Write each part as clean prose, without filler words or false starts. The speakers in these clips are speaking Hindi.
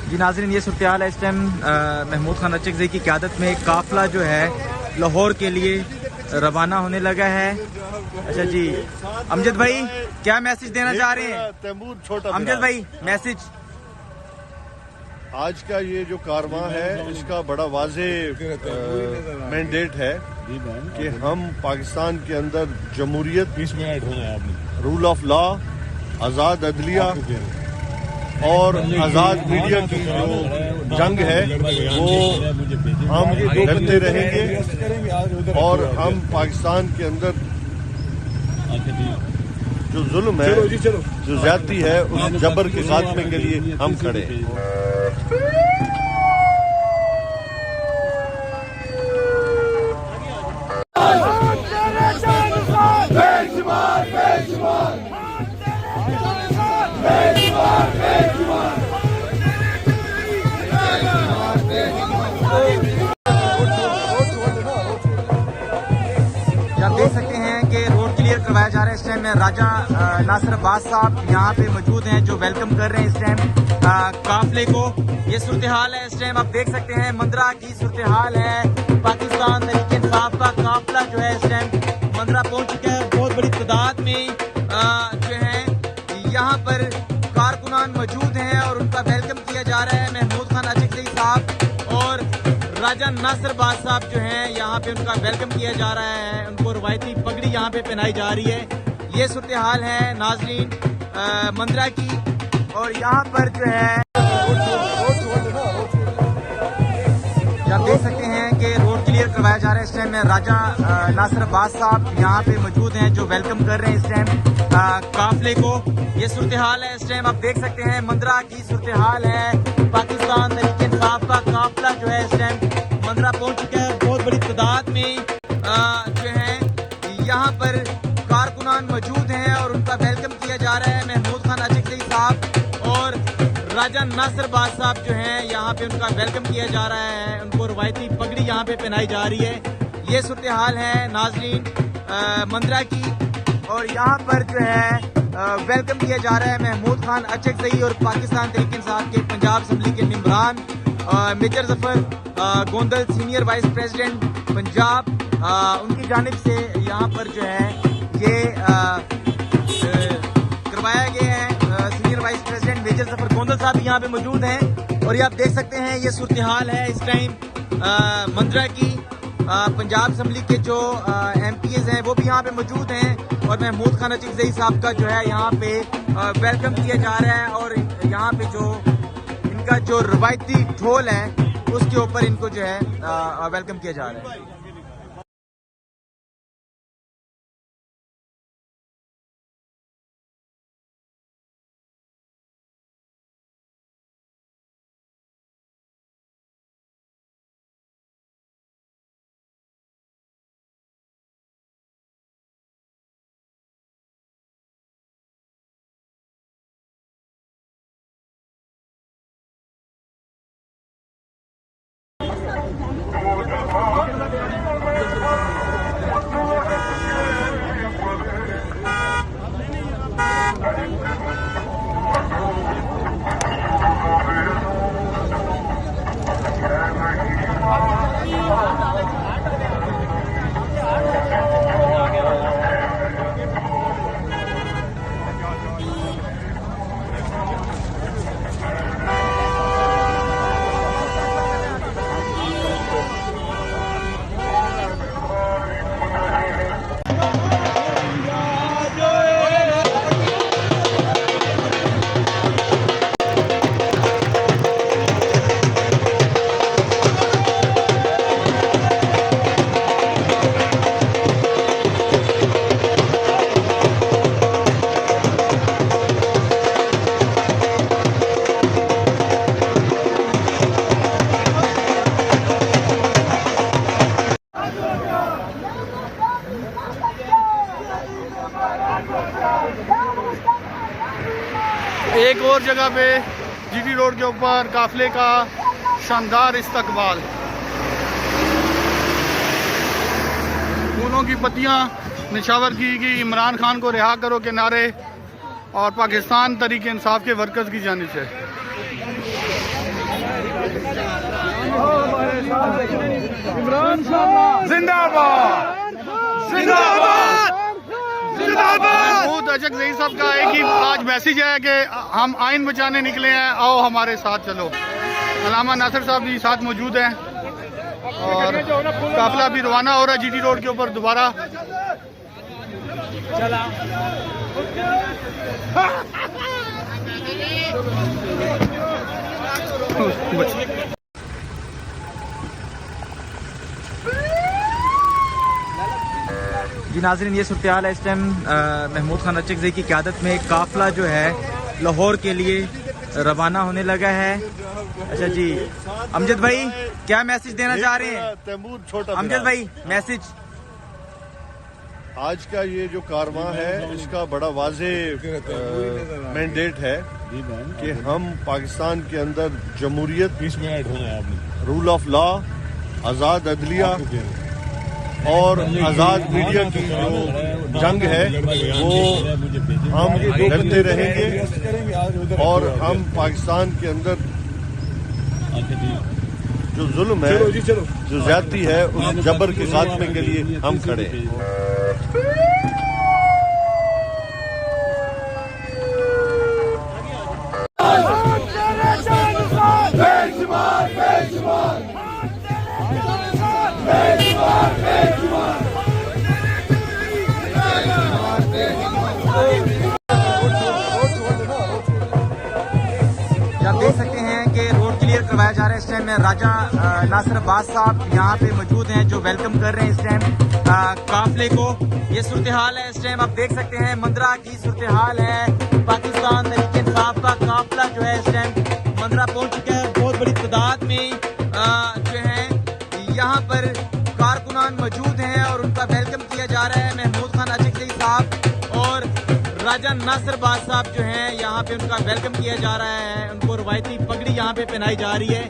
जी नाज़रीन, ये सूरत हाल है इस टाइम महमूद खान अचकज़ई की क़यादत में एक काफ़िला जो है लाहौर के लिए रवाना होने लगा है। अच्छा जी, अमजद भाई क्या मैसेज देना चाह रहे हैं? तैमूर छोटा अमजद भाई मैसेज। आज का ये जो कारवां है इसका बड़ा वाज़े मैंडेट है कि हम पाकिस्तान के अंदर जमहूरियत, रूल ऑफ लॉ, आज़ाद अदलिया और आज़ाद मीडिया की जो जंग है वो हम लड़ते रहेंगे और हम पाकिस्तान के अंदर जो जुल्म है, जो ज्यादती है, उस जबर के खात्मे के लिए हम खड़े हैं। आप देख सकते हैं कि रोड क्लियर करवाया जा रहा है इस टाइम में। राजा नासिर अब्बास साहब यहाँ पे मौजूद हैं जो वेलकम कर रहे हैं इस टाइम काफिले को। ये सूरत हाल है इस टाइम, आप देख सकते हैं मंदरा की सूरत हाल है। पाकिस्तान तहरीक इंसाफ का काफिला जो है इस टाइम मंदरा पहुंच चुका है। बहुत बड़ी तादाद में जो है यहाँ पर कारकुनान मौजूद हैं और उनका वेलकम किया जा रहा है। महमूद खान अचकज़ई साहब और राजा नासिर अब्बास साहब जो हैं यहाँ पे उनका वेलकम किया जा रहा है। उनको रवायती पगड़ी यहाँ पे पहनाई जा रही है। ये सूरत हाल है नाजरीन मंदरा की, और यहाँ पर जो है आप देख सकते हैं कि रोड क्लियर करवाया जा रहा है इस टाइम में। राजा नासिर अब्बास साहब यहाँ पे मौजूद हैं जो वेलकम कर रहे हैं इस टाइम काफिले को। ये सूरत हाल है इस टाइम, आप देख सकते हैं मंदरा की सूरत हाल है। पाकिस्तान तहरीक इंसाफ का काफिला जो है इस टाइम मंदरा पहुंच चुका है। बहुत बड़ी तादाद में जो है यहाँ पर कारकुनान मौजूद हैं और उनका वेलकम किया जा रहा है। महमूद खान अचकज़ई साहब और राजा नासिर अब्बास साहब जो हैं यहाँ पे उनका वेलकम किया जा रहा है। उनको रवायती पगड़ी यहाँ पे पहनाई जा रही है। ये सूरत हाल है नाजरीन मंदरा की, और यहाँ पर जो है वेलकम किया जा रहा है महमूद खान अचकज़ई और पाकिस्तान तहरीक इंसाफ के पंजाब असम्बली के मेंबरान major Zafar Gondal senior vice president Punjab, उनकी जानिब से यहाँ पर जो है ये करवाया गया है। Senior vice president major Zafar Gondal साहब यहाँ पे मौजूद हैं। और ये आप देख सकते हैं ये सूरत हाल है इस टाइम मंदरा की। पंजाब असम्बली के जो MPs हैं वो भी यहाँ पे मौजूद हैं और महमूद खान अचकज़ई साहब का जो है यहाँ पे वेलकम किया जा रहा है। और यहाँ पे जो इनका जो रवायती ढोल है उसके ऊपर इनको जो है वेलकम किया जा रहा है। एक और जगह पे GT रोड के ऊपर काफिले का शानदार इस्तकबाल, फूलों की पत्तियां निशावर की गई, इमरान खान को रिहा करो के नारे और पाकिस्तान तहरीक इंसाफ के वर्कर्स की जानिब से। इमरान खान जिंदाबाद जिंदाबाद जिंदाबाद। महमूद अचकज़ई साहब का एक ही आज मैसेज है कि हम आइन बचाने निकले हैं, आओ हमारे साथ चलो। अल्लामा नासिर साहब भी साथ मौजूद हैं और काफिला भी रवाना हो रहा है जीटी रोड के ऊपर दोबारा। जी नाज़रीन, ये सूरत हाल है इस टाइम। महमूद खान अचकज़ई की क़यादत में काफिला जो है लाहौर के लिए रवाना होने लगा है। अच्छा जी, अमजद भाई क्या मैसेज देना चाह रहे हैं? तैमूर छोटा अमजद भाई मैसेज। आज का ये जो कारवां है इसका बड़ा वाज़े मैंडेट है कि हम पाकिस्तान के अंदर जमहूरियत, रूल ऑफ लॉ, आज़ाद अदलिया और आज़ाद मीडिया की जो जंग है वो हम लड़ते रहेंगे और हम पाकिस्तान के अंदर जो जुल्म है, जो ज्यादती है, उस जबर के खात्मे के लिए हम खड़े हैं। आप देख सकते हैं कि रोड क्लियर करवाया जा रहा है इस टाइम। राजा नासिर अब्बास साहब यहाँ पे मौजूद हैं जो वेलकम कर रहे हैं इस टाइम काफिले को। ये सूरत हाल है इस टाइम, आप देख सकते हैं मंदरा की सूरत हाल है। पाकिस्तान तहरीक इंसाफ का काफिला जो है इस टाइम मंदरा पहुंच चुका है। बहुत बड़ी तादाद में जो है यहाँ पर कारकुनान मौजूद हैं और उनका वेलकम किया जा रहा है। महमूद खान अचकज़ई साहब और राजा नासिर अब्बास साहब जो हैं यहाँ पे उनका वेलकम किया जा रहा है। उनको रवायती पगड़ी यहाँ पे पहनाई जा रही है।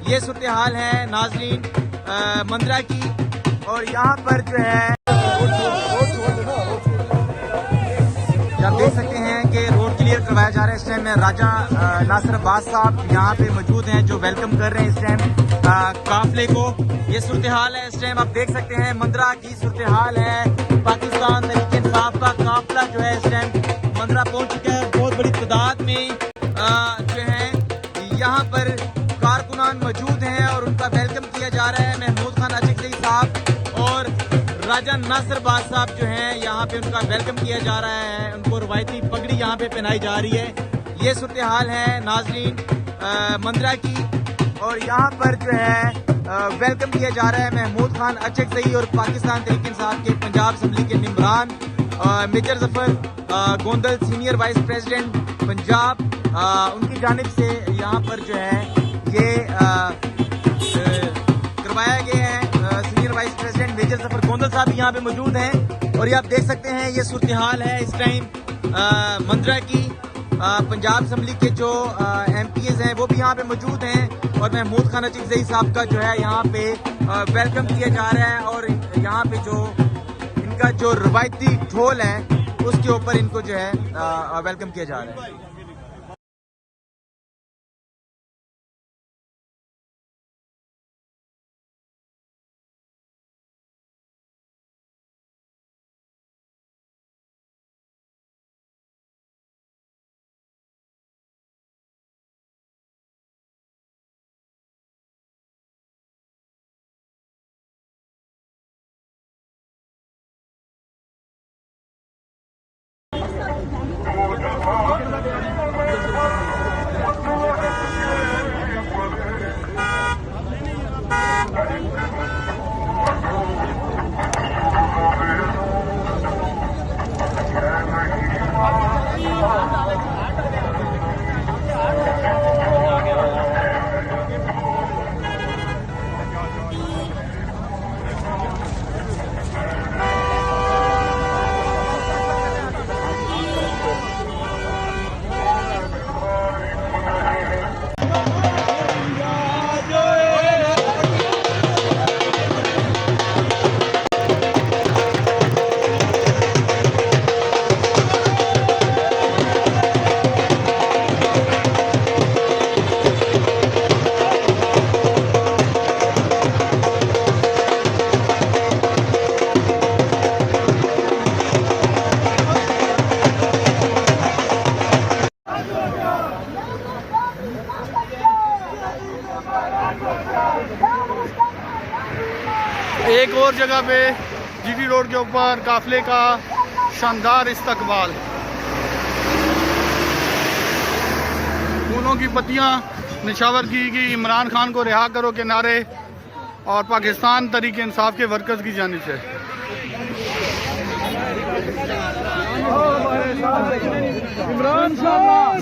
ये सूरत हाल है नाजरीन मंदरा की। और यहाँ पर जो है आप देख सकते हैं कि रोड क्लियर करवाया जा रहा है इस टाइम। राजा नासिर अब्बास साहब यहाँ पे मौजूद हैं जो वेलकम कर रहे हैं इस टाइम काफिले को। ये सूरत हाल है इस टाइम, आप देख सकते हैं मंदरा की सूरत हाल है। पाकिस्तान तहरीक इंसाफ का काफिला जो है इस टाइम मंदरा पहुंच चुका है। बहुत बड़ी तादाद में जो है यहाँ पर कारकुनान मौजूद हैं और उनका वेलकम किया जा रहा है। महमूद खान अचकज़ई साहब और राजा नासिर अब्बास साहब जो हैं यहाँ पे उनका वेलकम किया जा रहा है। उनको रवायती पगड़ी यहाँ पे पहनाई जा रही है। ये सूरत हाल है नाजरीन मंदरा की। और यहाँ पर जो है वेलकम किया जा रहा है महमूद खान अचकज़ई और पाकिस्तान तहरीक इंसाफ के पंजाब असम्बली के मेंबरान major Zafar Gondal senior vice president Punjab, उनकी जानिब से यहाँ पर जो है ये करवाया गया है। Senior vice president major Zafar Gondal साहब यहाँ पे मौजूद हैं। और ये आप देख सकते हैं ये सूरत हाल है इस टाइम मंदरा की। पंजाब असम्बली के जो MPs हैं वो भी यहाँ पे मौजूद हैं और महमूद खान अचकज़ई साहब का जो है यहाँ पे वेलकम किया जा रहा है। और यहाँ पे जो इनका जो रवायती ढोल है उसके ऊपर इनको जो है वेलकम किया जा रहा है। जगह पे जीटी रोड के ऊपर काफिले का शानदार इस्तकबाल। फूलों की पत्तियां निछावर की गई इमरान खान को रिहा करो के नारे और पाकिस्तान तरीके इंसाफ के वर्कर्स की जानिब से।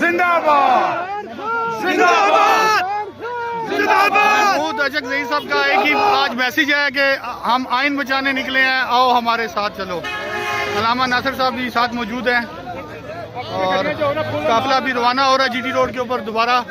जिंदाबाद जिंदाबाद जिंदाबाद। महमूद अशक ज़ई साहब का एक ही आज मैसेज है कि हम आइन बचाने निकले हैं, आओ हमारे साथ चलो। अल्लामा नासिर साहब भी साथ मौजूद हैं और काफिला भी रवाना हो रहा है जीटी रोड के ऊपर दोबारा।